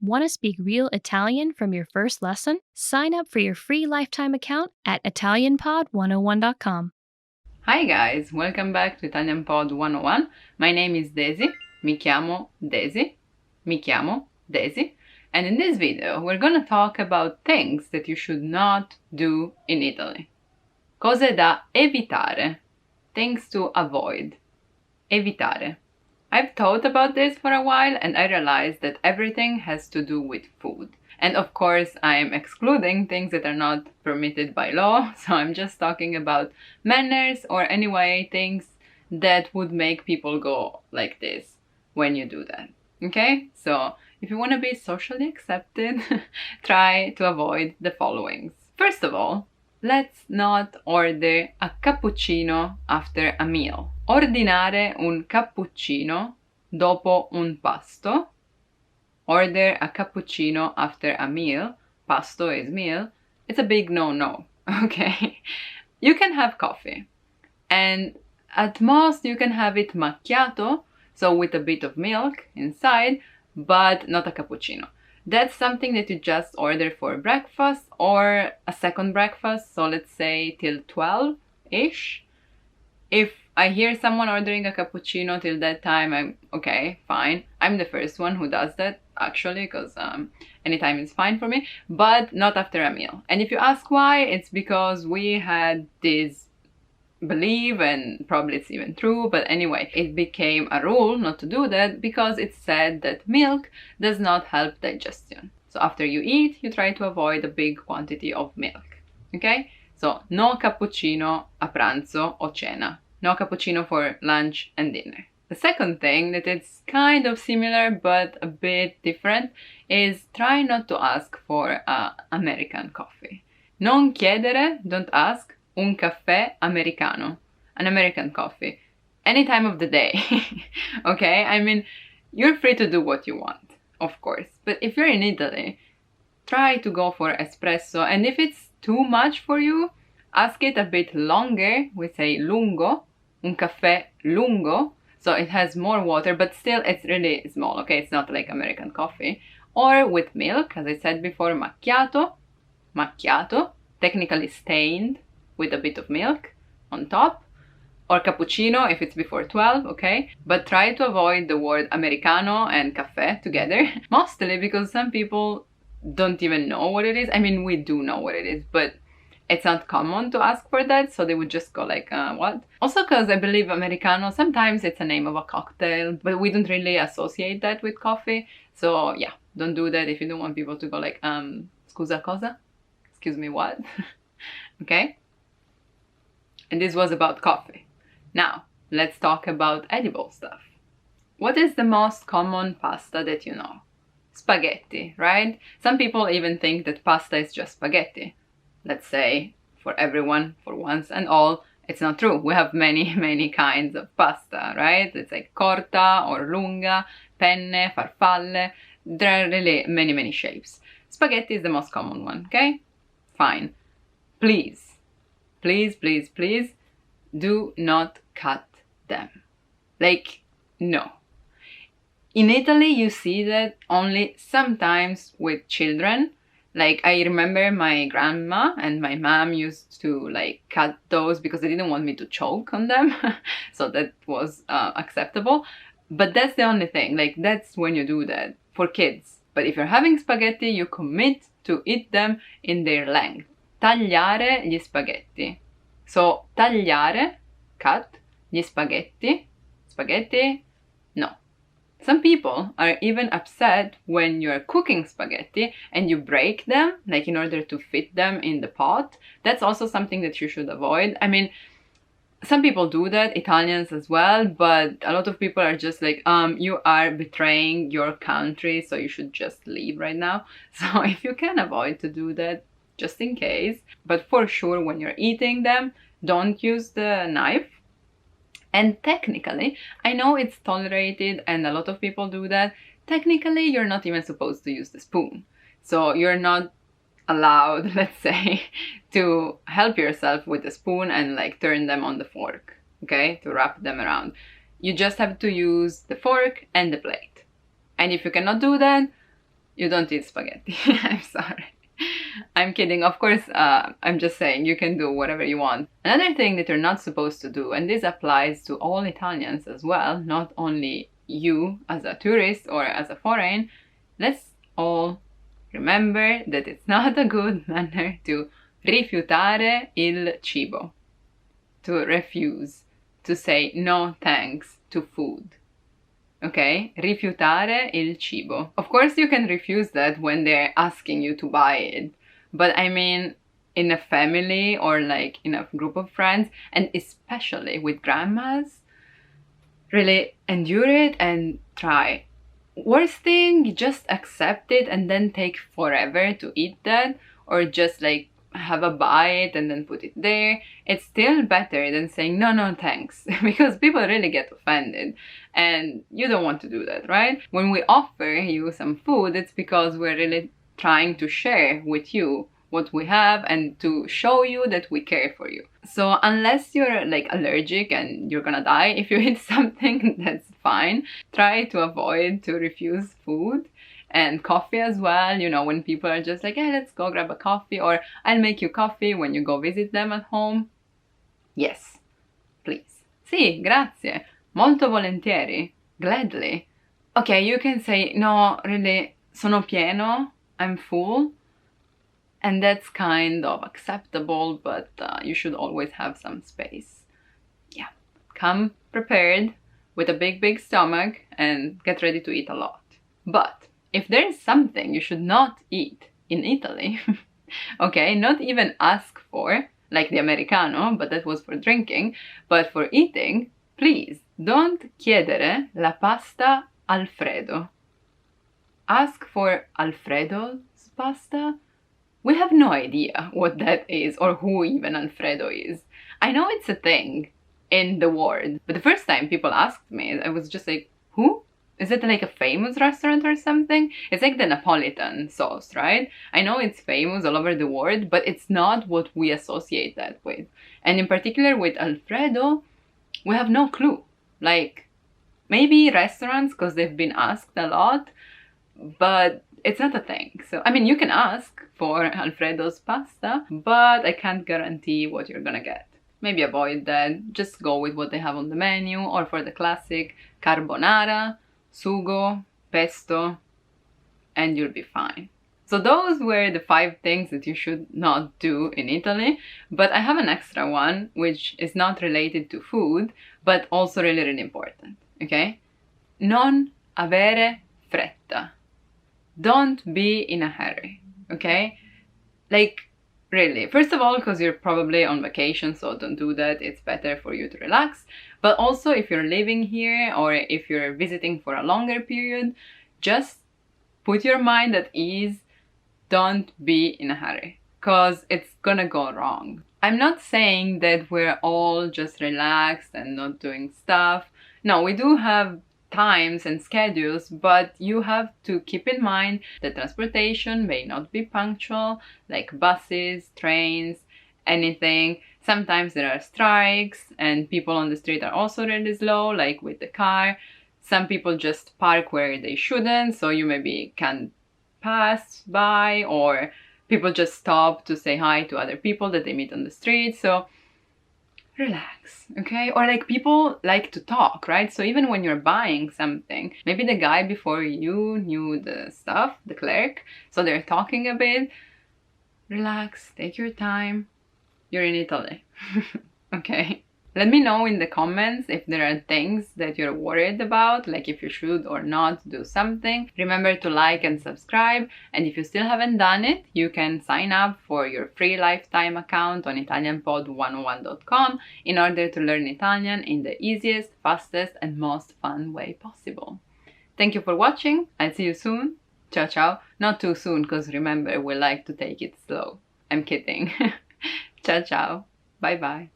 Want to speak real Italian from your first lesson? Sign up for your free lifetime account at ItalianPod101.com. Hi guys, welcome back to Italian Pod 101. My name is Desy, mi chiamo Desy, and in this video we're gonna talk about things that you should not do in Italy. Cose da evitare, things to avoid. Evitare. I've thought about this for a while and I realized that everything has to do with food. And of course, I am excluding things that are not permitted by law, so I'm just talking about manners or anyway things that would make people go like this when you do that. Okay? So if you want to be socially accepted, try to avoid the followings. First of all, let's not order a cappuccino after a meal. Ordinare un cappuccino dopo un pasto. Order a cappuccino after a meal. Pasto is meal. It's a big no-no, okay? You can have coffee. And at most you can have it macchiato, so with a bit of milk inside, but not a cappuccino. That's something that you just order for breakfast or a second breakfast, so let's say till 12-ish. If I hear someone ordering a cappuccino till that time, I'm okay, fine. I'm the first one who does that, actually, because anytime is fine for me, but not after a meal. And if you ask why, it's because we had this belief, and probably it's even true, but anyway, it became a rule not to do that because it's said that milk does not help digestion. So after you eat, you try to avoid a big quantity of milk, okay? So no cappuccino a pranzo o cena. No cappuccino for lunch and dinner. The second thing that it's kind of similar but a bit different is try not to ask for American coffee. Non chiedere, don't ask, un caffè americano, an American coffee, any time of the day, okay? I mean, you're free to do what you want, of course, but if you're in Italy, try to go for espresso, and if it's too much for you, ask it a bit longer. We say lungo, un caffè lungo, so it has more water, but still it's really small, okay? It's not like American coffee. Or with milk, as I said before, macchiato, technically stained with a bit of milk on top, or cappuccino if it's before 12, okay? But try to avoid the word americano and caffè together, mostly because some people don't even know what it is. I mean, we do know what it is, but it's not common to ask for that, so they would just go like, what? Also because I believe americano, sometimes it's a name of a cocktail, but we don't really associate that with coffee, so yeah, don't do that if you don't want people to go like, scusa cosa? Excuse me, what? Okay? And this was about coffee. Now, let's talk about edible stuff. What is the most common pasta that you know? Spaghetti, right? Some people even think that pasta is just spaghetti. Let's say, for everyone, for once and all, it's not true. We have many kinds of pasta, right? It's like corta or lunga, penne, farfalle. There are really many shapes. Spaghetti is the most common one, okay? Fine. Please, do not cut them. Like, no. In Italy, you see that only sometimes with children. Like, I remember my grandma and my mom used to like cut those because they didn't want me to choke on them. So that was acceptable. But that's the only thing. Like, that's when you do that for kids. But if you're having spaghetti, you commit to eat them in their length. Tagliare gli spaghetti. So, tagliare, cut, gli spaghetti, no. Some people are even upset when you're cooking spaghetti and you break them, like in order to fit them in the pot. That's also something that you should avoid. I mean, some people do that, Italians as well, but a lot of people are just like, you are betraying your country, so you should just leave right now. So if you can avoid to do that, just in case. But for sure, when you're eating them, don't use the knife. And technically, I know it's tolerated and a lot of people do that. Technically, you're not even supposed to use the spoon. So you're not allowed, let's say, to help yourself with the spoon and like turn them on the fork, okay, to wrap them around. You just have to use the fork and the plate. And if you cannot do that, You don't eat spaghetti. I'm sorry. I'm kidding. Of course, I'm just saying you can do whatever you want. Another thing that you're not supposed to do, and this applies to all Italians as well, not only you as a tourist or as a foreign, let's all remember that it's not a good manner to rifiutare il cibo, to refuse, to say no thanks to food. Okay? Rifiutare il cibo. Of course, you can refuse that when they're asking you to buy it. But I mean, in a family or like in a group of friends, and especially with grandmas, really endure it and try. Worst thing, you just accept it and then take forever to eat that, or just like have a bite and then put it there. It's still better than saying no thanks, because people really get offended and you don't want to do that, right? When we offer you some food, it's because we're really trying to share with you what we have and to show you that we care for you. So unless you're like allergic and you're gonna die if you eat something, that's fine. Try to avoid to refuse food. And coffee as well, you know, when people are just like, hey, let's go grab a coffee, or I'll make you coffee when you go visit them at home. Yes, please. Sì, grazie. Molto volentieri. Gladly. Okay, you can say, no, really, sono pieno, I'm full. And that's kind of acceptable, but you should always have some space. Yeah, come prepared with a big stomach and get ready to eat a lot. But if there is something you should not eat in Italy, okay, not even ask for, like the americano, but that was for drinking, but for eating, please don't chiedere la pasta Alfredo. Ask for Alfredo's pasta. We have no idea what that is or who even Alfredo is. I know it's a thing in the world, but the first time people asked me, I was just like, who? Is it like a famous restaurant or something? It's like the Napolitan sauce, right? I know it's famous all over the world, but it's not what we associate that with. And in particular with Alfredo, we have no clue. Like, maybe restaurants, because they've been asked a lot, but it's not a thing. So, I mean, you can ask for Alfredo's pasta, but I can't guarantee what you're gonna get. Maybe avoid that. Just go with what they have on the menu, or for the classic carbonara, sugo, pesto, and you'll be fine. So those were the 5 things that you should not do in Italy, but I have an extra one which is not related to food, but also really important, okay? Non avere fretta. Don't be in a hurry, okay? Like, really, first of all, because you're probably on vacation, so don't do that. It's better for you to relax. But also, if you're living here or if you're visiting for a longer period, just put your mind at ease. Don't be in a hurry, because it's gonna go wrong. I'm not saying that we're all just relaxed and not doing stuff. No, we do have times and schedules, but you have to keep in mind that transportation may not be punctual, like buses, trains, anything. Sometimes there are strikes and people on the street are also really slow, like with the car. Some people just park where they shouldn't, so you maybe can't pass by, or people just stop to say hi to other people that they meet on the street. So relax, okay? Or like people like to talk, right? So even when you're buying something, maybe the guy before you knew the stuff, the clerk, so they're talking a bit. Relax, take your time. You're in Italy, okay? Let me know in the comments if there are things that you're worried about, like if you should or not do something. Remember to like and subscribe, and if you still haven't done it, you can sign up for your free lifetime account on ItalianPod101.com in order to learn Italian in the easiest, fastest, and most fun way possible. Thank you for watching. I'll see you soon. Ciao ciao. Not too soon, because remember, we like to take it slow. I'm kidding. Ciao ciao. Bye bye.